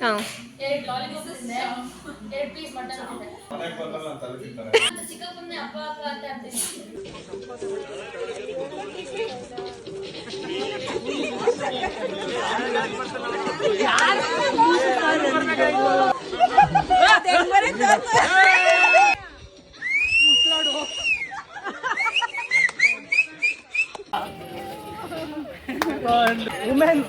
ಹಾಂ ಎರಡು ಲಾಲಿಪಾಪ್ ತಿಂದೆ, ಎರಡು ಪೀಸ್ ಮಟನ್ ತಿಂದೆ. ಚಿಕ್ಕಪ್ಪನೇ ಅಪ್ಪ ಅಪ್ಪ ಅಂತ ಅಂತೀನಿ. ವುಮೆನ್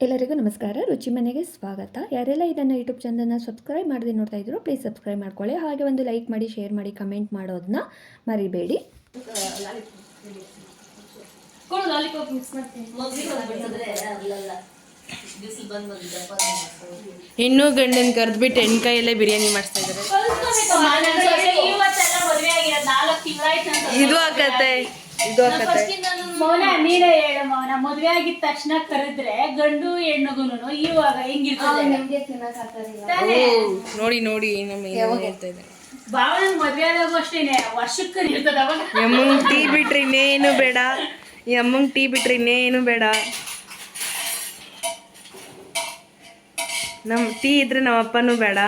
ಎಲ್ಲರಿಗೂ ನಮಸ್ಕಾರ. ರುಚಿ ಮನೆಗೆ ಸ್ವಾಗತ. ಯಾರೆಲ್ಲ ಇದನ್ನು ಯೂಟ್ಯೂಬ್ ಚಾನಲ್ನ ಸಬ್ಸ್ಕ್ರೈಬ್ ಮಾಡದೆ ನೋಡ್ತಾ ಇದ್ರು ಪ್ಲೀಸ್ ಸಬ್ಸ್ಕ್ರೈಬ್ ಮಾಡ್ಕೊಳ್ಳಿ. ಹಾಗೆ ಒಂದು ಲೈಕ್ ಮಾಡಿ, ಶೇರ್ ಮಾಡಿ, ಕಮೆಂಟ್ ಮಾಡೋದನ್ನ ಮರಿಬೇಡಿ. ಲಾಲಿಪಾಪ್ ಮಿಕ್ಸ್ ಮಾಡ್ತೀನಿ. ಹೆಣ್ಣು ಗಂಡನ್ ಕರೆದ್ಬಿಟ್ಟು ಹೆಣ್ಣು ಕೈಯಲ್ಲೇ ಬಿರಿಯಾನಿ ಮಾಡಿಸ್ತಾ ಇದ್ದಾರೆ. ಇದು ಆಕತ್ತೆ ಮೌನ ನೀನೇ ಹೇಳು ಮೌನ. ಮದುವೆ ಆಗಿದ ತಕ್ಷಣ ಕರೆದ್ರೆ ಗಂಡು ಹೆಣ್ಣುಗುನು ಇವಾಗ ಹೆಂಗಿರ್ತದೆ ನೋಡಿ ನೋಡಿ ನಮಗೆ ಹೇಳ್ತಾ ಇದ್ದಾರೆ. ಭಾವನ ಮದುವೆ ಆದಾಗೂ ಅಷ್ಟೇನೆ ವರ್ಷಕ್ಕೆ ಇರ್ತದ. ಅವಾಗ ಎಮ್ಮಂಗ್ ಟೀ ಬಿಟ್ರೆ ಇನ್ನೇನು ಬೇಡ, ಎಮ್ಮಂಗ್ ಟೀ ಬಿಟ್ರೆ ಇನ್ನೇನು ಬೇಡ. ನಮ್ಮ ಟೀ ಇದ್ರೆ ನಮ್ಮ ಅಪ್ಪನೂ ಬೇಡ.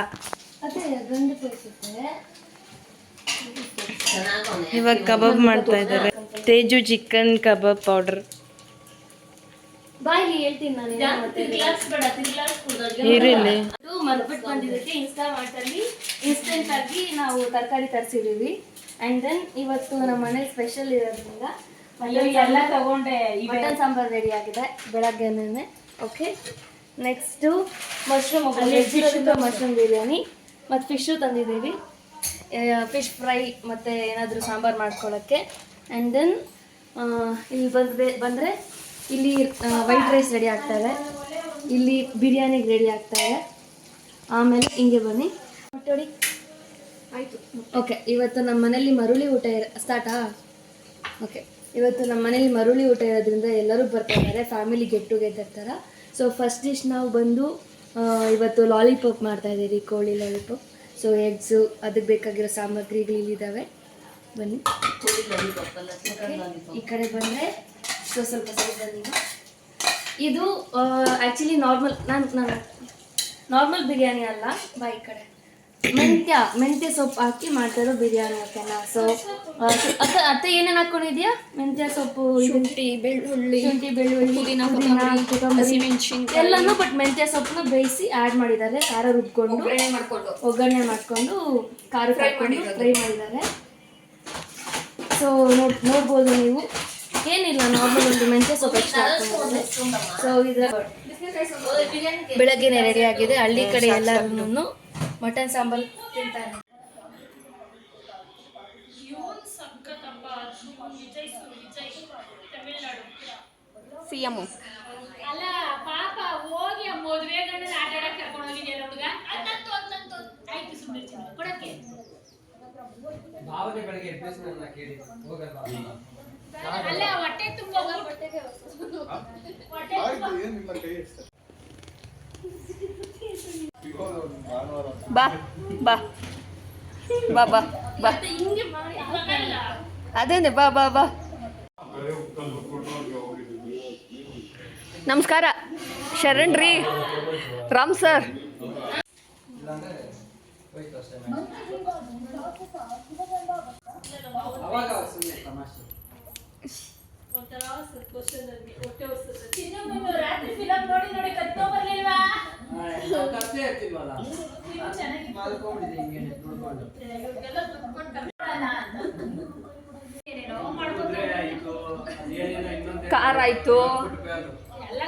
ಇವಾಗ ಕಬಾಬ್ ಮಾಡ್ತಾ ಇದ್ದಾರೆ. Teju chicken kebab powder. ಬಾಯಿಲಿ ಹೇಳ್ತೀನಿ ನಾನು ಈರುಳ್ಳಿ ಮರ್ಬಿಟ್ಟು ಬಂದಿದ್ದಕ್ಕೆ ಇನ್ಸ್ಟಾಮಾರ್ಟಲ್ಲಿ ಇನ್ಸ್ಟೆಂಟ್ ಆಗಿ ನಾವು ತರಕಾರಿ ತರಿಸಿದ್ದೀವಿ. ಆ್ಯಂಡ್ ದೆನ್ ಇವತ್ತು ನಮ್ಮ ಮನೇಲಿ ಸ್ಪೆಷಲ್ ಇರೋದ್ರಿಂದ ಎಲ್ಲ ತಗೊಂಡೆ. ಮಟನ್ ಸಾಂಬಾರು ರೆಡಿ ಆಗಿದೆ ಬೆಳಗ್ಗೆನೇ. Okay, next mushroom mushroom biryani ಮತ್ತು ಫಿಶು ತಂದಿದ್ದೀವಿ. ಫಿಶ್ ಫ್ರೈ ಮತ್ತು ಏನಾದರೂ ಸಾಂಬಾರು ಮಾಡ್ಕೊಳ್ಳೋಕ್ಕೆ. ಆ್ಯಂಡ್ ದೆನ್ ಇಲ್ಲಿ ಬಂದರೆ ಇಲ್ಲಿ ವೈಟ್ ರೈಸ್ ರೆಡಿ ಆಗ್ತಾಯಿದೆ, ಇಲ್ಲಿ ಬಿರಿಯಾನಿಗೆ ರೆಡಿ ಆಗ್ತಾಯಿದೆ. ಆಮೇಲೆ ಹಿಂಗೆ ಬನ್ನಿ ನೋಡಿ ಆಯಿತು. ಓಕೆ, ಇವತ್ತು ನಮ್ಮ ಮನೇಲಿ ಮರುಳಿ ಊಟ ಸ್ಟಾರ್ಟಾ? ಓಕೆ, ಇವತ್ತು ನಮ್ಮ ಮನೇಲಿ ಮರುಳಿ ಊಟ ಇರೋದ್ರಿಂದ ಎಲ್ಲರೂ ಬರ್ತಾಯಿದ್ದಾರೆ, ಫ್ಯಾಮಿಲಿ ಗೆಟ್ ಟುಗೆದರ್ ಥರ. ಸೊ ಫಸ್ಟ್ ಡಿಶ್ ನಾವು ಬಂದು ಇವತ್ತು ಲಾಲಿಪಾಪ್ ಮಾಡ್ತಾಯಿದ್ದೀವಿ, ಕೋಳಿ ಲಾಲಿಪಾಪ್. ಸೊ ಎಗ್ಸು, ಅದಕ್ಕೆ ಬೇಕಾಗಿರೋ ಸಾಮಗ್ರಿಗಳು ಇಲ್ಲಿದ್ದಾವೆ. ಬನ್ನಿ ಈ ಕಡೆ ಬಂದರೆ ಸ್ವಲ್ಪ ಸೈಡ್ ಬನ್ನಿ. ಇದು ಆ್ಯಕ್ಚುಲಿ ನಾರ್ಮಲ್ ಬಿರಿಯಾನಿ ಅಲ್ಲ, ಬಾ ಈ ಕಡೆ. ಮೆಂತ್ಯ ಸೊಪ್ಪು ಹಾಕಿ ಮಾಡ್ತಾರೋ ಬಿರಿಯಾನಿ. ಓಕೆನಾ? ಸೊ ಅತ್ತೆ ಏನೇನು ಹಾಕ್ಕೊಂಡಿದ್ಯಾ? ಮೆಂತ್ಯ ಸೊಪ್ಪು, ಶುಂಠಿ ಬೆಳ್ಳುಳ್ಳಿ, ಪುದೀನ, ಹಸಿಮೆಣಸಿನಕಾಯಿ ಎಲ್ಲನೂ. ಬಟ್ ಮೆಂತ್ಯ ಸೊಪ್ಪನ್ನ ಬೇಯಿಸಿ ಆ್ಯಡ್ ಮಾಡಿದ್ದಾರೆ. ಖಾರ ರುಬ್ಕೊಂಡು ಒಗ್ಗರಣೆ ಮಾಡಿಕೊಂಡು ಖಾರ ಫ್ರೈ ಮಾಡಿದ್ದಾರೆ. ಸೊ ನೋಡ್ಬೋದು ನೀವು. ಏನಿಲ್ಲ, ನಾರ್ಮಲ್ ಒಂದು ಮೆಂತ್ಯ ಸೊಪ್ಪು ಎಕ್ಸ್ಟ್ರಾ ಹಾಕ್ಕೊಂಡಿದ್ದಾರೆ. ಸೊ ಇದರ ಬೆಳಗ್ಗೆನೆ ರೆಡಿ ಆಗಿದೆ. ಹಳ್ಳಿ ಕಡೆ ಎಲ್ಲರೂ ಮಟನ್ ಸಾಂಬಾರ್ ತಿಂತಾರೆ. ಸಿಎಂ ಅಲ್ಲ ಪಾಪ ಹೋಗಿ ಮದುವೆ ಗಂಡನ ಆಟ ಆಡಕ್ಕೆ ಕರ್ಕೊಂಡು ಹೋಗಿದ್ಯಲ್ಲ ಹುಡುಗ. ಆಯ್ತು ಸುಮ್ಮನೆ ಕೊಡಕ್ಕೆ ಅಲ್ಲ ಹೊಟ್ಟೆ ತುಂಬ ಬಾ ಬಾ ಬಾ ಬಾ ಬಾ ಅದೇನೆ ಬಾ ಬಾ ಬಾ. ನಮಸ್ಕಾರ ಶರಣ್ ರೀ, ರಾಮ್ ಸರ್. ರಾತ್ರಿ ಫಿಲಂ ನೋಡಿ ನೋಡಿ ಕತ್ತೋ ಬರ್ಲಿಲ್ವಾ? ಕಾರ್ ಆಯ್ತು, ಎಲ್ಲ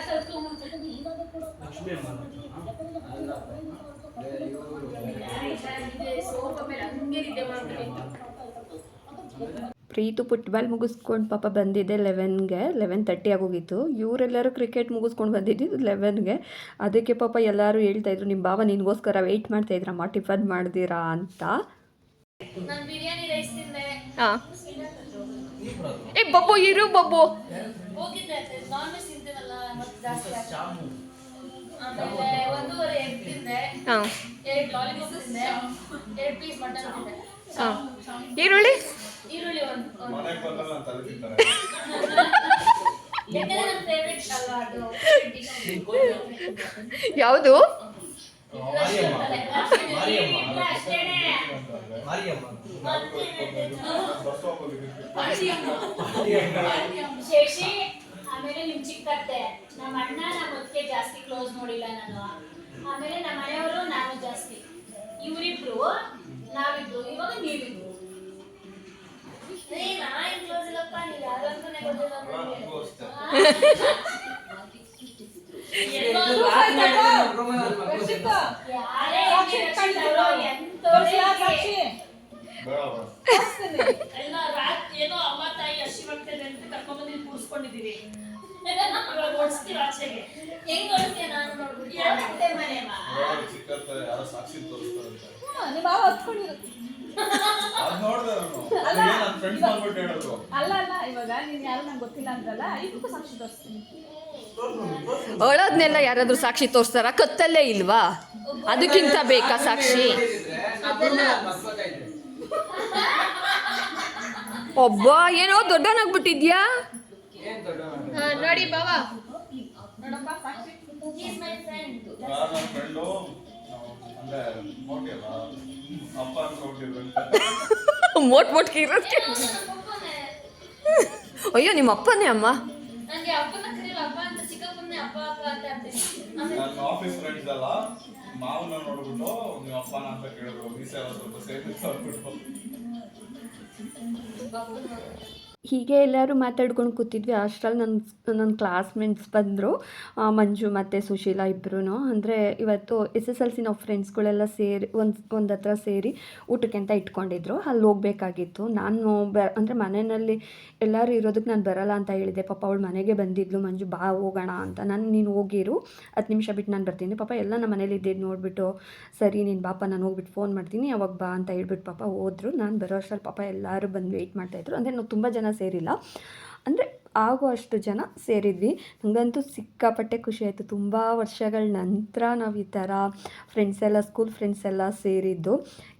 ಪ್ರೀತು ಫುಟ್ಬಾಲ್ ಮುಗಿಸ್ಕೊಂಡು ಪಾಪ ಬಂದಿದ್ದೆ 11:30 ಆಗೋಗಿತ್ತು. ಇವರೆಲ್ಲರೂ ಕ್ರಿಕೆಟ್ ಮುಗಿಸ್ಕೊಂಡು ಬಂದಿದ್ದು 11ಗೆ. ಅದಕ್ಕೆ ಪಾಪ ಎಲ್ಲರೂ ಹೇಳ್ತಾಯಿದ್ರು, ನಿಮ್ಮ ಬಾವ ನಿನಗೋಸ್ಕರ ವೆಯ್ಟ್ ಮಾಡ್ತಾಯಿದ್ರಮ್ಮ, ಟಿಫನ್ ಮಾಡ್ದಿರಾ ಅಂತ. ಹಾಂ, ಏ ಬಬ್ಬು ಇರು ಬಬ್ಬು. ಹಾಂ, ಈರುಳ್ಳಿ ಈರುಳ್ಳಿ ಒಂದು ಮನೆಗೆ ಬಂದಾಗ ನಾನು ತಲೆ ತಿಂತಾರೆ. ಯಾಕಂದ್ರೆ ನನ್ನ ಫೇವ್ರೆಟ್ ಅಲ್ವಾ ಅದು. ಯಾವುದು? ಶಶಿ ಆಮೇಲೆ ನಿಮ್ ಚಿಕ್ಕತ್ತೆ ನಮ್ಮ ಅಣ್ಣ ನಮ್ಮ ಅತ್ತಿಗೆ ಜಾಸ್ತಿ ಕ್ಲೋಸ್ ನೋಡಿಲ್ಲ ನಾನು. ಆಮೇಲೆ ನಮ್ಮ ಮನೆಯವರು ನಾನು ಜಾಸ್ತಿ, ಇವರಿಬ್ರು ನಾವಿಬ್ರು, ಇವಾಗ ನೀವಿಬ್ರು. ಕ್ಲೋಸ್ ಇಲ್ಲಪ್ಪ, ನೀವು ಯಾರು ಅಂತಾನೆ ಗೊತ್ತಿಲ್ಲ ನನಗೆ. ಯಾರೇ ಎಲ್ಲ ರಾತ್ರಿ ಏನೋ ಅಮ್ಮ ತಾಯಿ ಹಸಿ ಬರ್ತಾರೆ ಅಂತ ಕರ್ಕೊಂಡ್ಬಂದು ಕೂರಿಸ್ಕೊಂಡಿದೀವಿ. ಇವಾಗ ಓಡಿಸ್ತೀವಿ ಆಚೆಗೆ. ಹೆಂಗ್ ಓಡಿಸ್ತೀಯ ನಾನು ನೋಡ್ಬಿಟ್ಟು ಯಾಕೆ ಮನೆಯಮ್ಮ ಚಿಕ್ಕತ್ತೆ ಯಾರೋ ಸಾಕ್ಷಿ ತೋರಿಸ್ತಾರಂತೆ. ನಿಮ್ಮ ಮಾವ ಹತ್ಕೊಂಡಿರು. ಅದ್ ನೋಡ್ದೆ ನಾನು. ನನ್ನ ಫ್ರೆಂಡ್ಸ್ ಬಂದ್ಬಿಟ್ಟು ಹೇಳಿದ್ರು. ಅಲ್ಲ ಇವಾಗ ನೀನ್ ಯಾರು ನಂಗೆ ಗೊತ್ತಿಲ್ಲ ಅಂದ್ರಲ್ಲ, ಇದಕ್ಕೂ ಸಾಕ್ಷಿ ತೋರಿಸ್ತೀನಿ. ಒಳದ್ನೆಲ್ಲ ಯಾರಾದ್ರೂ ಸಾಕ್ಷಿ ತೋರಿಸ್ತಾರ? ಕತ್ತಲ್ಲೇ ಇಲ್ವಾ? ಅದಕ್ಕಿಂತ ಬೇಕಾ ಸಾಕ್ಷಿ? ಒಬ್ಬ ಏನೋ ದೊಡ್ಡವನಾಗ್ಬಿಟ್ಟಿದ್ಯಾ ನೋಡಿ ಬಾವಾ. ನೋಡಪ್ಪ ಸಾಕ್ಷಿ. ನನ್ನ ಫ್ರೆಂಡು ಅಂದ್ರೆ ಮೋಟಿ ಅಲ್ಲ, ಅಪ್ಪ ಅನ್ಕೊಂಡಿದ್ರು. ಮೋಟ್ ಇರೋದಕ್ಕೆ. ಅಯ್ಯೋ ನಿಮ್ಮ ಅಪ್ಪನೇ ಅಮ್ಮ. ನಂಗೆ ಅಪ್ಪನ ಕರೀಲ್ಲ, ಅಪ್ಪ ಅಂತ ಚಿಕ್ಕಪ್ಪನೇ ಅಪ್ಪ ಅಂತ ಅಂತೀನಿ. ನನ್ನ ಆಫೀಸ್ ಫ್ರೆಂಡ್ಸ್ ಅಲ್ಲ, ಮಾವನ್ನ ನೋಡ್ಬಿಟ್ಟು ನೀವು ಅಪ್ಪನ ಅಂತ ಕೇಳಿದ್ರು. ಮೀಸೆ ಎಲ್ಲ ಸ್ವಲ್ಪ ಸೇರಿಸಿ ಅಂದ್ಬಿಟ್ಟು. ಹೀಗೆ ಎಲ್ಲರೂ ಮಾತಾಡ್ಕೊಂಡು ಕೂತಿದ್ವಿ. ಅಷ್ಟರಲ್ಲಿ ನನ್ನ ಕ್ಲಾಸ್ಮೇಟ್ಸ್ ಬಂದರು, ಮಂಜು ಮತ್ತು ಸುಶೀಲಾ ಇಬ್ಬರೂ. ಅಂದರೆ ಇವತ್ತು SSLC ನಾವು ಫ್ರೆಂಡ್ಸ್ಗಳೆಲ್ಲ ಸೇರಿ ಒಂದು ಹತ್ರ ಸೇರಿ ಊಟಕ್ಕೆ ಅಂತ ಇಟ್ಕೊಂಡಿದ್ರು. ಅಲ್ಲಿ ಹೋಗ್ಬೇಕಾಗಿತ್ತು. ನಾನು ಅಂದರೆ ಮನೆಯಲ್ಲಿ ಎಲ್ಲರೂ ಇರೋದಕ್ಕೆ ನಾನು ಬರಲ್ಲ ಅಂತ ಹೇಳಿದೆ. ಪಾಪ ಅವಳು ಮನೆಗೆ ಬಂದಿದ್ಲು, ಮಂಜು ಬಾ ಹೋಗೋಣ ಅಂತ. ನೀನು ಹೋಗಿರು, 10 ನಿಮಿಷ ಬಿಟ್ಟು ನಾನು ಬರ್ತೀನಿ. ಪಾಪ ಎಲ್ಲ ನಮ್ಮ ಮನೇಲಿ ಇದ್ದಿದ್ದು ನೋಡಿಬಿಟ್ಟು ಸರಿ ನೀನು ಬಾಪ ನಾನು ಹೋಗ್ಬಿಟ್ಟು ಫೋನ್ ಮಾಡ್ತೀನಿ ಅವಾಗ ಬಾ ಅಂತ ಹೇಳ್ಬಿಟ್ಟು ಪಾಪ ಹೋದರು. ನಾನು ಬರೋ ಅಷ್ಟರಲ್ಲಿ ಪಾಪ ಎಲ್ಲರೂ ಬಂದು ವೆಯ್ಟ್ ಮಾಡ್ತಾಯಿದ್ರು. ಅಂದರೆ ನಾವು ತುಂಬ ಜನ ಸೇರಿಲ್ಲ, ಅಂದರೆ ಆಗುವಷ್ಟು ಜನ ಸೇರಿದ್ವಿ. ನನಗಂತೂ ಸಿಕ್ಕಾಪಟ್ಟೆ ಖುಷಿ ಆಯಿತು. ತುಂಬ ವರ್ಷಗಳ ನಂತರ ನಾವು ಈ ಥರ ಫ್ರೆಂಡ್ಸ್ ಎಲ್ಲ, ಸ್ಕೂಲ್ ಫ್ರೆಂಡ್ಸ್ ಎಲ್ಲ ಸೇರಿದ್ದು.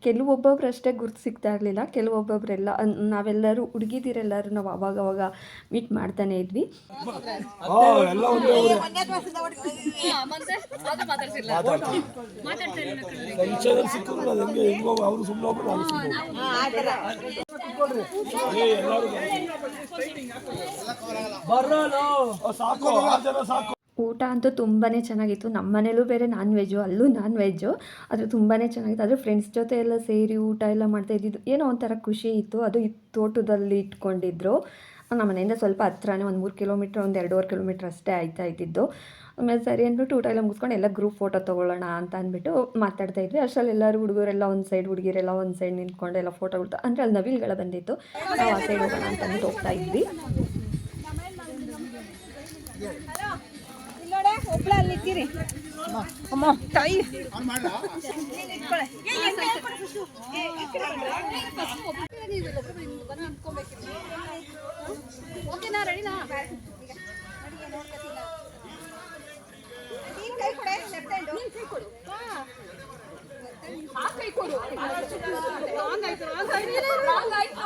ಕೆಲವೊಬ್ಬೊಬ್ರು ಅಷ್ಟೇ ಗುರ್ತು ಸಿಗ್ತಾ ಇರಲಿಲ್ಲ, ಕೆಲವೊಬ್ಬೊಬ್ಬರೆಲ್ಲ ನಾವೆಲ್ಲರೂ ಹುಡುಗಿದಿರೆಲ್ಲರೂ ನಾವು ಅವಾಗವಾಗ ಮೀಟ್ ಮಾಡ್ತಾನೆ ಇದ್ವಿ. ಊಟ ಅಂತೂ ತುಂಬಾ ಚೆನ್ನಾಗಿತ್ತು. ನಮ್ಮ ಮನೇಲೂ ಬೇರೆ ನಾನ್ ವೆಜ್ಜು, ಅಲ್ಲೂ ನಾನ್ ವೆಜ್ಜು. ಅದು ತುಂಬಾ ಚೆನ್ನಾಗಿತ್ತು. ಆದರೆ ಫ್ರೆಂಡ್ಸ್ ಜೊತೆ ಎಲ್ಲ ಸೇರಿ ಊಟ ಎಲ್ಲ ಮಾಡ್ತಾಯಿದ್ದಿದ್ದು ಏನೋ ಒಂಥರ ಖುಷಿ ಇತ್ತು. ಅದು ತೋಟದಲ್ಲಿ ಇಟ್ಕೊಂಡಿದ್ರು. ನಮ್ಮ ಮನೆಯಿಂದ ಸ್ವಲ್ಪ ಹತ್ರನೇ, ಒಂದು 3 ಕಿಲೋಮೀಟ್ರ್, ಒಂದು 2.5 ಕಿಲೋಮೀಟ್ರ್ ಅಷ್ಟೇ ಆಯ್ತಾ ಇದ್ದಿದ್ದು. ಆಮೇಲೆ ಸರಿ ಅಂದ್ಬಿಟ್ಟು ಊಟ ಎಲ್ಲ ಮುಗಿಸ್ಕೊಂಡು ಎಲ್ಲ ಗ್ರೂಪ್ ಫೋಟೋ ತೊಗೊಳ್ಳೋಣ ಅಂತ ಅಂದ್ಬಿಟ್ಟು ಮಾತಾಡ್ತಾಯಿದ್ವಿ. ಅಷ್ಟರಲ್ಲಿ ಎಲ್ಲರೂ ಹುಡುಗರೆಲ್ಲ ಒಂದು ಸೈಡ್, ಹುಡುಗಿರೆಲ್ಲ ಒಂದು ಸೈಡ್ ನಿಂತ್ಕೊಂಡು ಎಲ್ಲ ಫೋಟೋ ಬಿಡ್ತಾ, ಅಂದರೆ ಅಲ್ಲಿ ನವಿಲುಗಳ ಬಂದಿತ್ತು. ನಾವು ಆ ಸೈಡ್ ಹೋಗೋಣ ಅಂತ ಅಂದ್ಬಿಟ್ಟು ಹೋಗ್ತಾ ಇದ್ವಿ. ಒಬ್ಳ ಅಲ್ಲಿ ಇದ್ದೀರಿ ಅಮ್ಮ ತಾಯಿ. ಓಕೆನಾ, ರೆಡಿನಾ? ಕೈ ಕೊಡೆ, ಲೆಫ್ಟ್ ಹ್ಯಾಂಡು. ಆ ಕೈ ಕೊಡು. ರಾಂಗ್ ಆಯ್ತು.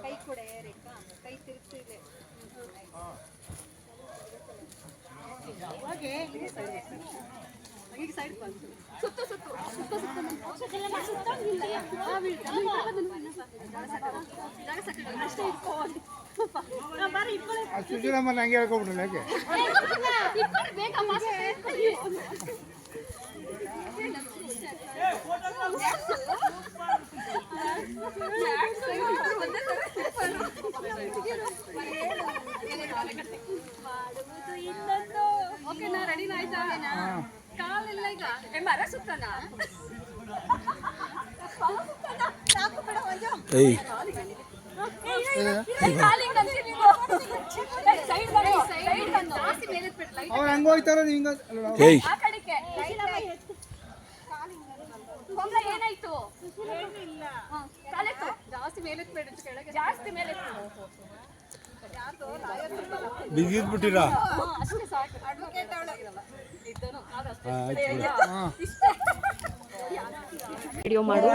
ಕೈ ಕೊಡೆ ರೇಖಾ, ಕೈ ತಿರುಗಿಸಿದೆ. ಈಗ ಸೈಡ್ ಬಂತು. ಸುತ್ತು ಅಷ್ಟೇ ಇಟ್ಕೊಂಡು ಸುಜೀರಮ್ಮ ನಂಗೆ ಹೇಳ್ಕೊಬಿಟ್ರಲ್ಲ ಯಾಕೆ ಬೇಕಮ್ಮ. ಓಕೆನಾ, ರೆಡಿನಾ? ಆಯ್ತಾ? ಕಾಲೆಲ್ಲ ಈಗ ಮರ ಸುತ್ತನ ಅವ್ರು ಹಂಗ ಹೋಗ್ತಾರ ಹಿಂಗ ಏನಾಯ್ತು? ಜಾಸ್ತಿ ಮೇಲೆ ಜಾಸ್ತಿ ಮೇಲೆ ಬಿಗಿದ್ಬಿಟ್ಟಿರ ಅಷ್ಟೇ ಸಾಕು. ಅಡ್ವೊಕೇಟ್ ಅವಳು ವಿಡಿಯೋ ಮಾಡು.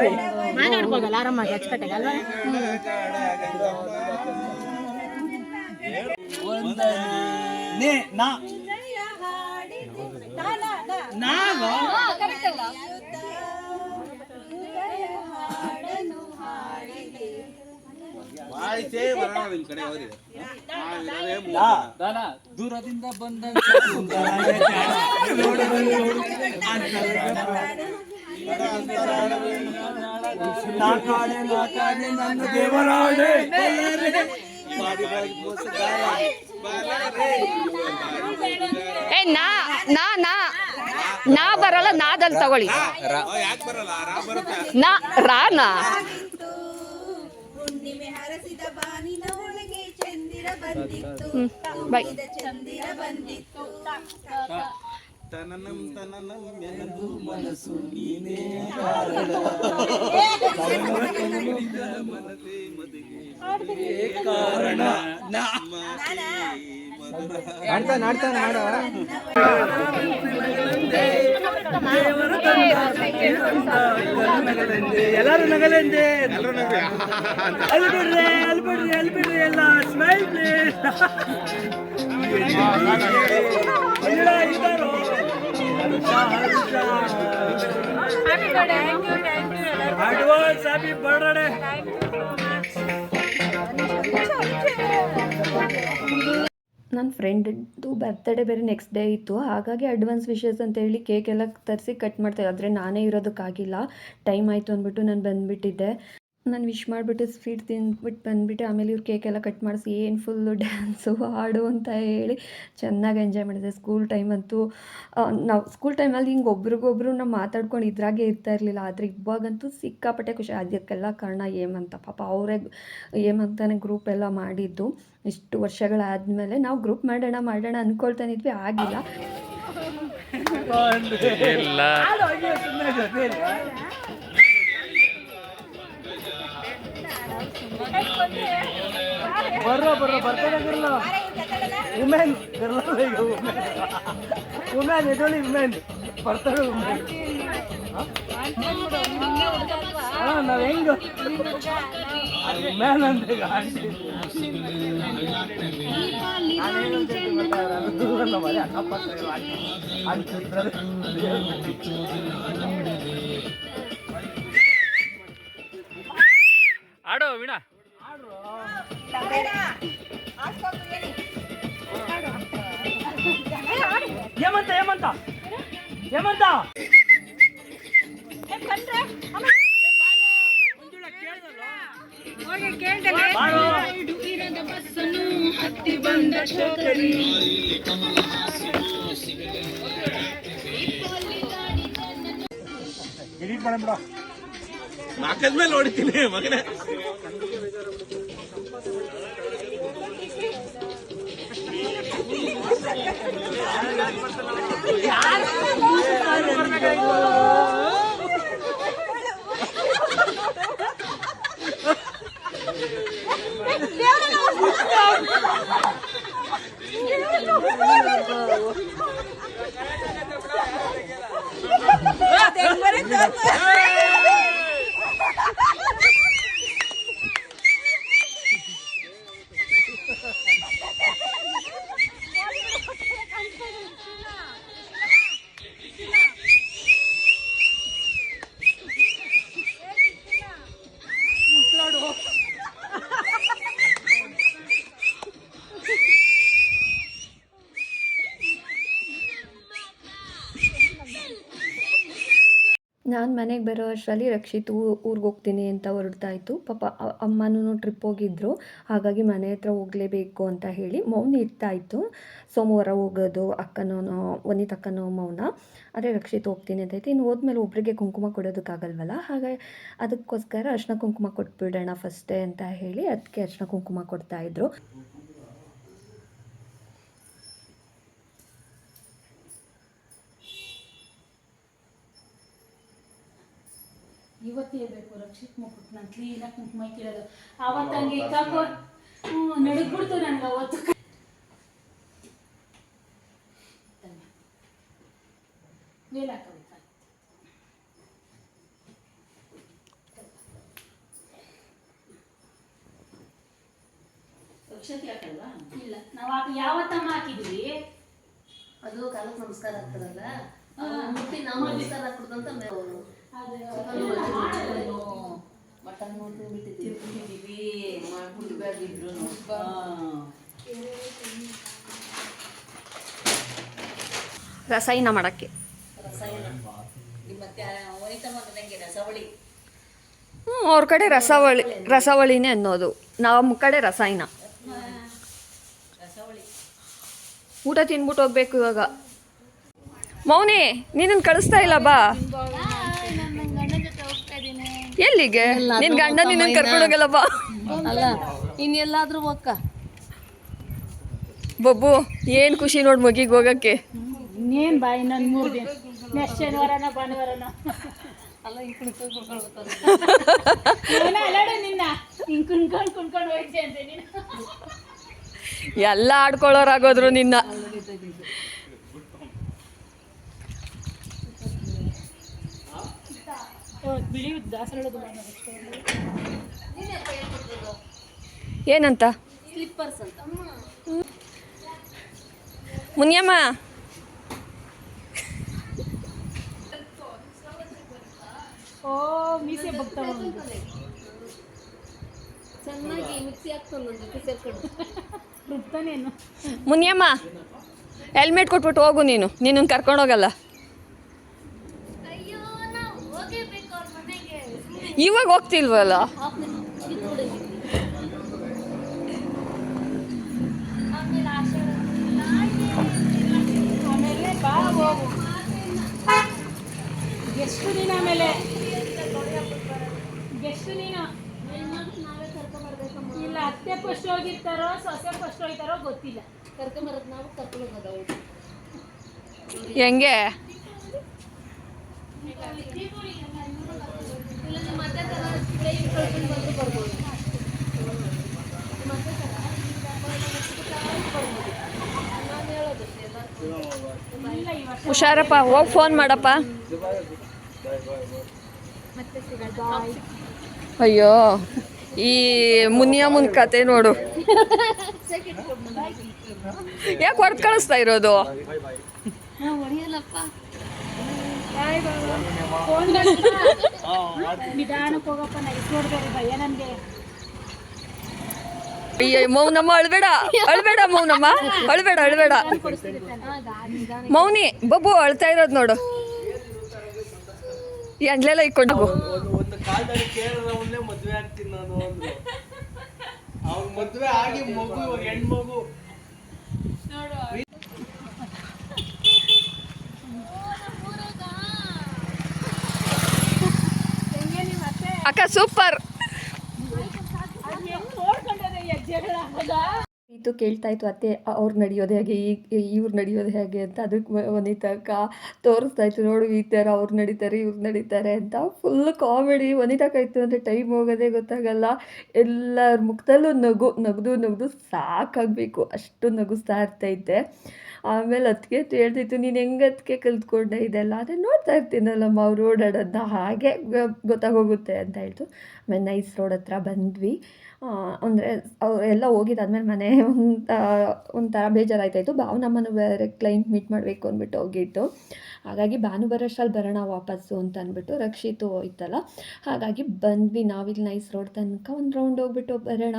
ಮಾತಾಡ್ಬೋದಲ್ಲ ಆರಾಮಾಗಿ ಅಚ್ಚುಕಟ್ಟಾಗಿ ಅಲ್ವಾ? ದೂರದಿಂದ ಬಂದ ನನ್ನ ದೇವರಾಡೆ ಏ ನಾ ನಾ ನಾ ನಾ ಬರಲ್ಲ, ನಾದಲ್ಲಿ ತಗೊಳ್ಳಿ. ನಾ ರಾನಾ ಹುಣ್ಣಿಮೆ ಹರಸಿದ ಬಾನಿನ ಒಳಗೆ ಚಂದಿರ ಬಂದಿತ್ತು, ಬೈ. ಚಂದಿರ ಬಂದಿತ್ತು. ತನನಂ ತನನಂ ಎನದು ಮನಸ್ಸು ನೀನೇ ಕಾರಣ ಮನದೇ ಮದಿಗೆ ಕಾರಣ ಎಲ್ಲರೂ ನಗಲೆಂದೆ ಅಲ್ಬಿಡ್ರಿ ಅಲ್ಬಿಡ್ರಿ ಅಲ್ಬಿಡ್ರಿ ಎಲ್ಲ smile please advance happy birthday. ನನ್ನ ಫ್ರೆಂಡ್ದು ಬರ್ತ್ಡೇ ಬೇರೆ ನೆಕ್ಸ್ಟ್ ಡೇ ಇತ್ತು, ಹಾಗಾಗಿ ಅಡ್ವಾನ್ಸ್ ವಿಶಸ್ ಅಂತ ಹೇಳಿ ಕೇಕ್ ಎಲ್ಲ ತರಿಸಿ ಕಟ್ ಮಾಡ್ತಾಯಿದ್ದೆ. ಆದರೆ ನಾನೇ ಇರೋದಕ್ಕಾಗಿಲ್ಲ, ಟೈಮ್ ಆಯಿತು ಅಂದ್ಬಿಟ್ಟು ನಾನು ಬಂದುಬಿಟ್ಟಿದ್ದೆ. ನಾನು ವಿಶ್ ಮಾಡಿಬಿಟ್ಟು ಸ್ವೀಟ್ ತಿಂದ್ಬಿಟ್ಟು ಬಂದುಬಿಟ್ಟೆ. ಆಮೇಲೆ ಇವ್ರು ಕೇಕ್ ಎಲ್ಲ ಕಟ್ ಮಾಡಿಸಿ ಏನು ಫುಲ್ಲು ಡ್ಯಾನ್ಸು ಹಾಡು ಅಂತ ಹೇಳಿ ಚೆನ್ನಾಗಿ ಎಂಜಾಯ್ ಮಾಡಿದೆ. ಸ್ಕೂಲ್ ಟೈಮ್ ಅಂತೂ ನಾವು ಸ್ಕೂಲ್ ಟೈಮಲ್ಲಿ ಹಿಂಗೆ ಒಬ್ರಿಗೊಬ್ರು ನಾವು ಮಾತಾಡ್ಕೊಂಡು ಇದ್ರಾಗೆ ಇರ್ತಾ ಇರಲಿಲ್ಲ. ಆದರೆ ಇವಾಗಂತೂ ಸಿಕ್ಕಾಪಟ್ಟೆ ಖುಷಿ. ಅದಕ್ಕೆಲ್ಲ ಕಾರಣ ಏಮಂತ, ಪಾಪ ಅವರೇ ಏಮಂತಾನೆ ಗ್ರೂಪ್ ಎಲ್ಲ ಮಾಡಿದ್ದು. ಇಷ್ಟು ವರ್ಷಗಳಾದಮೇಲೆ ನಾವು ಗ್ರೂಪ್ ಮಾಡೋಣ ಅಂದ್ಕೊಳ್ತಾನಿದ್ವಿ, ಆಗಿಲ್ಲ. ಬರ್ರೋ birthday girl woman girl woman ಎದೊಳಿ ವುಮೆನ್ ಬರ್ತಡೆ ವುಮೆನ್. ನಾವ್ ಹೆಂಗ ವುಮೆನ್ ಅಂತ ಈಗ ಆಂಟಿ ಮನೆ ಅಕ್ಕಪಕ್ಕ ಆಡೋ ವೀಣಾ ಏಮಂತ ಏಮಂತ ಏಮಂತ ಎಡಿಟ್ ಮಾಡಬಿಡ ನಾಲ್ಕದ್ಮೇಲೆ ನೋಡ್ತೀನಿ ಮಗನೇ. ನಾನು ಮನೆಗೆ ಬರೋ ಅಷ್ಟರಲ್ಲಿ ರಕ್ಷಿತ್ ಊರಿಗೆ ಹೋಗ್ತೀನಿ ಅಂತ ಹೊರಡ್ತಾಯಿತ್ತು. ಪಾಪ ಅಮ್ಮನೂ ಟ್ರಿಪ್ ಹೋಗಿದ್ದರು, ಹಾಗಾಗಿ ಮನೆ ಹತ್ರ ಹೋಗಲೇಬೇಕು ಅಂತ ಹೇಳಿ ಮೌನ ಇರ್ತಾಯಿತ್ತು. ಸೋಮವಾರ ಹೋಗೋದು ಅಕ್ಕನೂ ವನಿತ್ ಅಕ್ಕನೂ ಮೌನ. ಆದರೆ ರಕ್ಷಿತ್ ಹೋಗ್ತೀನಿ ಅಂತೈತೆ. ಇನ್ನು ಹೋದ್ಮೇಲೆ ಒಬ್ಬರಿಗೆ ಕುಂಕುಮ ಕೊಡೋದಕ್ಕಾಗಲ್ವಲ್ಲ, ಹಾಗಾಗಿ ಅದಕ್ಕೋಸ್ಕರ ಅರ್ಶಿನ ಕುಂಕುಮ ಕೊಟ್ಬಿಡೋಣ ಫಸ್ಟೇ ಅಂತ ಹೇಳಿ ಅದಕ್ಕೆ ಅರ್ಶಿನ ಕುಂಕುಮ ಕೊಡ್ತಾಯಿದ್ರು. ಇವತ್ತೇ ಬೇಕು ರಕ್ಷಿತ್ ಮುಖಕ್ಕೆ ನಾನು ಕ್ಲೀನಾಗಿ ಕುಂಕುಮ ಇಕ್ಕಿರೋದು. ಆವತ್ತು ಹಂಗೆ ಇಕ್ಕಾಕೋ ನಡುಗ್ಬಿಡ್ತು ನನಗೆ ಅವತ್ತು. ಇಲ್ಲ ನಾವು ಯಾವತ್ತಮ್ಮ ಹಾಕಿದ್ವಿ ಅದು ಕಾಲಕ್ಕೆ ನಮಸ್ಕಾರ ಆಗ್ತಾರಲ್ಲ ಮುಟ್ಟಿ ನಾವು ನಮಸ್ಕಾರ ಹಾಕ್ಬಿಡ್ದಂತ ಮಟನ್ ತಿಂಬಿಟ್ಟಿದ್ದೀವಿ ಮಾಡ್ಬಿಡ್ಬೇಕಿದ್ರು ರಸಾಯನ ಮಾಡೋಕ್ಕೆ. ಮತ್ತೆ ವನಿತಾ ಮಗನಿಗೆ ರಸವಳಿ ಅವ್ರ ಕಡೆ ರಸವಳಿನೇ ಅನ್ನೋದು, ನಮ್ಮ ಕಡೆ ರಸಾಯನ. ಊಟ ತಿನ್ಬಿಟ್ಟು ಹೋಗ್ಬೇಕು ಇವಾಗ. ಮೌನಿ ನೀನನ್ನು ಕಳಿಸ್ತಾ ಇಲ್ಲ ಬಾ. ಎಲ್ಲಿಗೆ? ನಿನ್ನ ಗಂಡ ನಿನ್ನನ್ನು ಕರ್ಕೊಂಡು ಹೋಗಲ್ಲ ಬಾ. ಅಲ್ಲ ಇನ್ನೆಲ್ಲಾದ್ರೂ ಹೋಗ್ಕ ಬಬ್ಬು ಏನು ಖುಷಿ ನೋಡಿ ಮಗಿಗೆ ಹೋಗಕ್ಕೆ. ಇನ್ನೇನು ಬಾ ಇನ್ನೊಂದು 3 ದಿನ, ನೆಕ್ಸ್ಟ್ ಶನಿವಾರನ ಭಾನುವಾರನ. ಅಲ್ಲ ಹಿಂಗೆ ಕುಣ್ಕೊಳ್ತಾರೆ ಅಲ್ಲಾಡ ನಿನ್ನ ಹಿಂಗೆ ಕುಣ್ಕೊಂಡು ಹೋಯ್ತೆ ಅಂತೆ ನೀನು. ಎಲ್ಲ ಆಡ್ಕೊಳ್ಳೋರಾಗೋದ್ರು ನಿನ್ನ. ಬಿಳಿ ದಾಸರಳದು ಏನಂತ? ಸ್ಲಿಪ್ಪರ್ಸ್ ಅಂತ ಮುನಿಯಮ್ಮ ಓ ಮೀಸೆ ಬಗ್ತಾವ ಚೆನ್ನಾಗಿ ಮಿಕ್ಸಿ ಹಾಕ್ಕೊಂಡು ಸೇರ್ಕೊಂಡು ರುಬ್ತಾನೇನು. ಮುನಿಯಮ್ಮ ಹೆಲ್ಮೆಟ್ ಕೊಟ್ಬಿಟ್ಟು ಹೋಗು ನೀನು, ನಿನ್ನನ್ನು ಕರ್ಕೊಂಡು ಹೋಗಲ್ಲ. ಇವಾಗ ಹೋಗ್ತಿಲ್ವಲ್ಲ. ಆಮೇಲೆ ಬಾ ಹೋಗು. ಎಷ್ಟು ದಿನ ಆಮೇಲೆ ಎಷ್ಟು ದಿನ ಇಲ್ಲ, ಅತ್ತೆ ಫಸ್ಟ್ ಹೋಗಿರ್ತಾರೋ ಸೊಸೆ ಫಸ್ಟ್ ಹೋಗ್ತಾರೋ ಗೊತ್ತಿಲ್ಲ. ಕರ್ಕೊಂಬರದು ನಾವು ಕರ್ಕೊಂಡು ಹೋಗೋದು. ಹೆಂಗೆ? ಇಲ್ಲ ನಿಮ್ಮ ಅತ್ತೆ ಥರ ಕೈ ಕಳ್ಕೊಂಡು ಬಂದು ಬರ್ಬೋದು. ನಾನು ಹೇಳೋದು ಇಲ್ಲ ಈ ವರ್ಷ ಹುಷಾರಪ್ಪ, ಹೋಗಿ ಫೋನ್ ಮಾಡಪ್ಪ. ಅಯ್ಯೋ ಈ ಮುನಿಯಮ್ಮನ ಕತೆ ನೋಡು. ಯಾಕೆ ಹೊರತು ಕಳಿಸ್ತಾ ಇರೋದು? ನಾವು ಹೊಡೆಯಲ್ಲಪ್ಪ. ಫೋನ್ ನಿಧಾನಕ್ಕೆ ಹೋಗಪ್ಪ, ನೈಸ್ ನೋಡ್ಬೇಡಿ ಭಯ ನನಗೆ. ಅಯ್ಯೋ ಮೌನಮ್ಮ ಅಳ್ಬೇಡ, ಅಳ್ಬೇಡ ಮೌನಮ್ಮ, ಅಳ್ಬೇಡ. ಮೌನಿ ಬಬ್ಬು ಅಳ್ತಾ ಇರೋದು ನೋಡು. ಎಂಡ್ಲೆಲ್ಲ ಇಕ್ಕೊಂಡು ಒಂದು ಕಾಲದಲ್ಲಿ ಕೇರಳವನ್ನೇ ಮದುವೆ ಆಗ್ತೀನಿ ನಾನು ಅಂದ್ರು. ಅವ್ನ ಮದುವೆ ಆಗಿ ಮಗು ಇವಾಗ ಹೆಣ್ಮಗು. ಅಕ್ಕ ಸೂಪರ್. ನೋಡ್ಕೊಂಡ್ರೆ ಹೆಜ್ಜೆಗಳ ಇದು ಕೇಳ್ತಾ ಇತ್ತು ಅತ್ತೆ ಅವ್ರು ನಡೆಯೋದು ಹೇಗೆ, ಇವ್ರು ನಡೆಯೋದು ಹೇಗೆ ಅಂತ. ಅದಕ್ಕೆ ವನಿತಾಕ್ಕ ತೋರಿಸ್ತಾ ಇತ್ತು, ನೋಡು ಈ ಥರ ಅವ್ರು ನಡೀತಾರೆ ಇವ್ರು ನಡೀತಾರೆ ಅಂತ. Full comedy. ವನಿತಾಕ್ಕ ಇತ್ತು ಅಂದರೆ ಟೈಮ್ ಹೋಗೋದೇ ಗೊತ್ತಾಗಲ್ಲ. ಎಲ್ಲರ ಮುಖದಲ್ಲೂ ನಗದು ಸಾಕಾಗಬೇಕು, ಅಷ್ಟು ನಗಿಸ್ತಾ ಇರ್ತೈತೆ. ಆಮೇಲೆ ಅದಕ್ಕೆ ಹೇಳ್ತಿತ್ತು, ನೀನು ಹೆಂಗೆ ಅದಕ್ಕೆ ಕಲ್ತ್ಕೊಂಡೆ ಇದೆಲ್ಲ. ಅದೇ ನೋಡ್ತಾ ಇರ್ತೀನಲ್ಲಮ್ಮ ಅವ್ರು ಓಡಾಡೋದನ್ನ, ಹಾಗೆ ಗೊತ್ತಾಗೋಗುತ್ತೆ ಅಂತ ಹೇಳ್ತು. ಆಮೇಲೆ ನೈಸ್ ರೋಡ್ ಹತ್ರ ಬಂದ್ವಿ. ಅಂದರೆ ಎಲ್ಲ ಹೋಗಿದ್ದಾದ್ಮೇಲೆ ಮನೆ ಒಂಥರ ಬೇಜಾರಾಯ್ತಾಯಿತ್ತು. ಭಾವನಮ್ಮನ ಬೇರೆ ಕ್ಲೈಂಟ್ ಮೀಟ್ ಮಾಡಬೇಕು ಅಂದ್ಬಿಟ್ಟು ಹೋಗಿತ್ತು. ಹಾಗಾಗಿ ಭಾನು ಬರೋಷ್ಟರಲ್ಲಿ ಬರೋಣ ವಾಪಸ್ಸು ಅಂತ ಅಂದ್ಬಿಟ್ಟು ರಕ್ಷಿತು ಇತ್ತಲ್ಲ, ಹಾಗಾಗಿ ಬಂದ್ವಿ. ನಾವಿಲ್ಲಿ ನೈಸ್ ರೋಡ್ ತನಕ ಒಂದು ರೌಂಡ್ ಹೋಗ್ಬಿಟ್ಟು ಬರೋಣ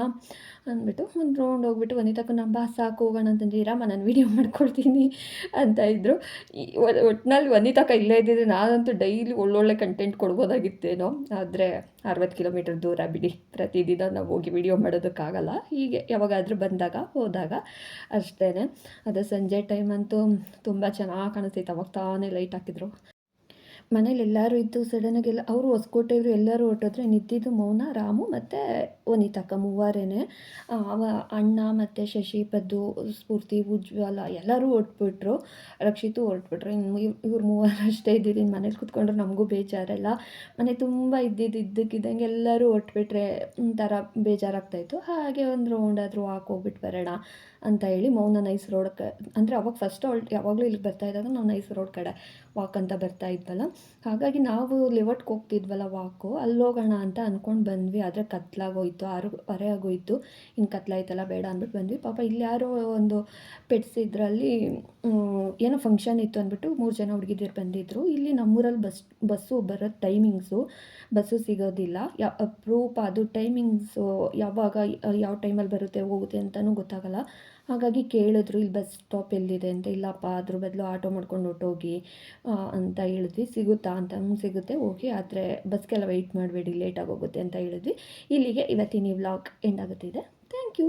ಅಂದ್ಬಿಟ್ಟು ಒಂದು ರೌಂಡ್ ಹೋಗ್ಬಿಟ್ಟು ವನಿತಾಕ್ಕೂ ನಮ್ಮ ಸಾಕು ಹೋಗೋಣ ಅಂತಂದ್ರೆ, ಇರಮ್ಮ ನಾನು ವೀಡಿಯೋ ಮಾಡ್ಕೊಳ್ತೀನಿ ಅಂತ ಇದ್ದರು. ಒಟ್ಟಿನಲ್ಲಿ ವನಿತಾಕ್ಕ ಇಲ್ಲೇ ಇದ್ದಿದ್ರೆ ನಾನಂತೂ ಡೈಲಿ ಒಳ್ಳೊಳ್ಳೆ ಕಂಟೆಂಟ್ ಕೊಡ್ಬೋದಾಗಿತ್ತೇನೋ. ಆದರೆ 60 ಕಿಲೋಮೀಟರ್ ದೂರ ಬಿಡಿ, ಪ್ರತಿದಿನ ನಾವು ಹೋಗಿ ವಿಡಿಯೋ ಮಾಡೋದಕ್ಕಾಗಲ್ಲ. ಹೀಗೆ ಯಾವಾಗಾದರೂ ಹೋದಾಗ ಅಷ್ಟೇ. ಅದು ಸಂಜೆ ಟೈಮ್ ಅಂತೂ ತುಂಬ ಚೆನ್ನಾಗಿ ಕಾಣಿಸ್ತೈತೆ. ಅವಾಗ ತಾನೇ ಲೈಟ್ ಹಾಕಿದ್ರು. ಮನೇಲಿ ಎಲ್ಲರೂ ಇದ್ದು ಸಡನ್ನಾಗೆಲ್ಲ ಅವರು ಹೊಸಕೋಟೆಯವರು ಎಲ್ಲರೂ ಹೊರಟೋದ್ರೆ ನಿಂತಿದ್ದು ಮೌನ, ರಾಮು ಮತ್ತು ವನಿತಾಕ್ಕ ಮೂವರೇ. ಅಣ್ಣ ಮತ್ತು ಶಶಿ, ಪದ್ದು, ಸ್ಫೂರ್ತಿ, ಉಜ್ವಲ ಎಲ್ಲರೂ ಹೊರಟ್ಬಿಟ್ರು. ರಕ್ಷಿತು ಹೊರಟ್ಬಿಟ್ರು. ಇನ್ನು ಇವ್ರು ಮೂವರು ಅಷ್ಟೇ ಇದ್ದಿದ್ದು. ಇನ್ನು ಮನೇಲಿ ಕೂತ್ಕೊಂಡ್ರೆ ನಮಗೂ ಬೇಜಾರಲ್ಲ. ಮನೆ ತುಂಬ ಇದ್ದಕ್ಕಿದ್ದಂಗೆ ಎಲ್ಲರೂ ಹೊರಟ್ಬಿಟ್ರೆ ಒಂಥರ ಬೇಜಾರಾಗ್ತಾಯಿತ್ತು. ಹಾಗೆ ಒಂದು ರೌಂಡ್ ಆದರೂ ಹೋಗ್ಬಿಟ್ಟು ಬರೋಣ ಅಂತ ಹೇಳಿ ಮೌನ ನೈಸ್ ರೋಡ್ ಅಂದರೆ ಅವಾಗ ಫಸ್ಟ್ ಯಾವಾಗಲೂ ಇಲ್ಲಿಗೆ ಬರ್ತಾ ಇದ್ದಾಗ ನಾವು ನೈಸ್ ರೋಡ್ ಕಡೆ ವಾಕ್ ಅಂತ ಬರ್ತಾ ಇದ್ವಲ್ಲ, ಹಾಗಾಗಿ ನಾವು ಲಿವಟ್ಗೆ ಹೋಗ್ತಿದ್ವಲ್ಲ ವಾಕು, ಅಲ್ಲಿ ಹೋಗೋಣ ಅಂತ ಅಂದ್ಕೊಂಡು ಬಂದ್ವಿ. ಆದರೆ ಕತ್ಲಾಗೋಯ್ತು, 6:30 ಆಗೋಯ್ತು. ಇನ್ನು ಕತ್ಲಾಯ್ತಲ್ಲ ಬೇಡ ಅಂದ್ಬಿಟ್ಟು ಬಂದ್ವಿ. ಪಾಪ ಇಲ್ಲಿ ಯಾರೋ ಒಂದು ಪೆಟ್ಸ್ ಇದರಲ್ಲಿ ಏನೋ ಫಂಕ್ಷನ್ ಇತ್ತು ಅಂದ್ಬಿಟ್ಟು 3 ಜನ ಹುಡುಗಿದಿರು ಬಂದಿದ್ದರು. ಇಲ್ಲಿ ನಮ್ಮೂರಲ್ಲಿ ಬಸ್ಸು ಬರೋ ಟೈಮಿಂಗ್ಸು ಬಸ್ಸು ಸಿಗೋದಿಲ್ಲ, ಅಪ್ರೂಪ ಅದು ಟೈಮಿಂಗ್ಸು ಯಾವಾಗ ಯಾವ ಟೈಮಲ್ಲಿ ಬರುತ್ತೆ ಹೋಗುತ್ತೆ ಅಂತಲೂ ಗೊತ್ತಾಗಲ್ಲ. ಹಾಗಾಗಿ ಕೇಳಿದ್ರು ಇಲ್ಲಿ ಬಸ್ ಸ್ಟಾಪ್ ಎಲ್ಲಿದೆ ಅಂತ. ಇಲ್ಲಪ್ಪ, ಅದ್ರ ಬದಲು ಆಟೋ ಮಾಡ್ಕೊಂಡು ಹೊರ್ಟೋಗಿ ಅಂತ ಹೇಳಿದ್ವಿ. ಸಿಗುತ್ತಾ ಅಂತ, ಸಿಗುತ್ತೆ ಓಕೆ, ಆದರೆ ಬಸ್ಗೆಲ್ಲ ವೆಯ್ಟ್ ಮಾಡಬೇಡಿ ಲೇಟಾಗಿ ಹೋಗುತ್ತೆ ಅಂತ ಹೇಳಿದ್ವಿ. ಇಲ್ಲಿಗೆ ಇವತ್ತಿನ ಈ ವ್ಲಾಗ್ ಎಂಡ್ ಆಗುತ್ತಿದೆ. Thank you.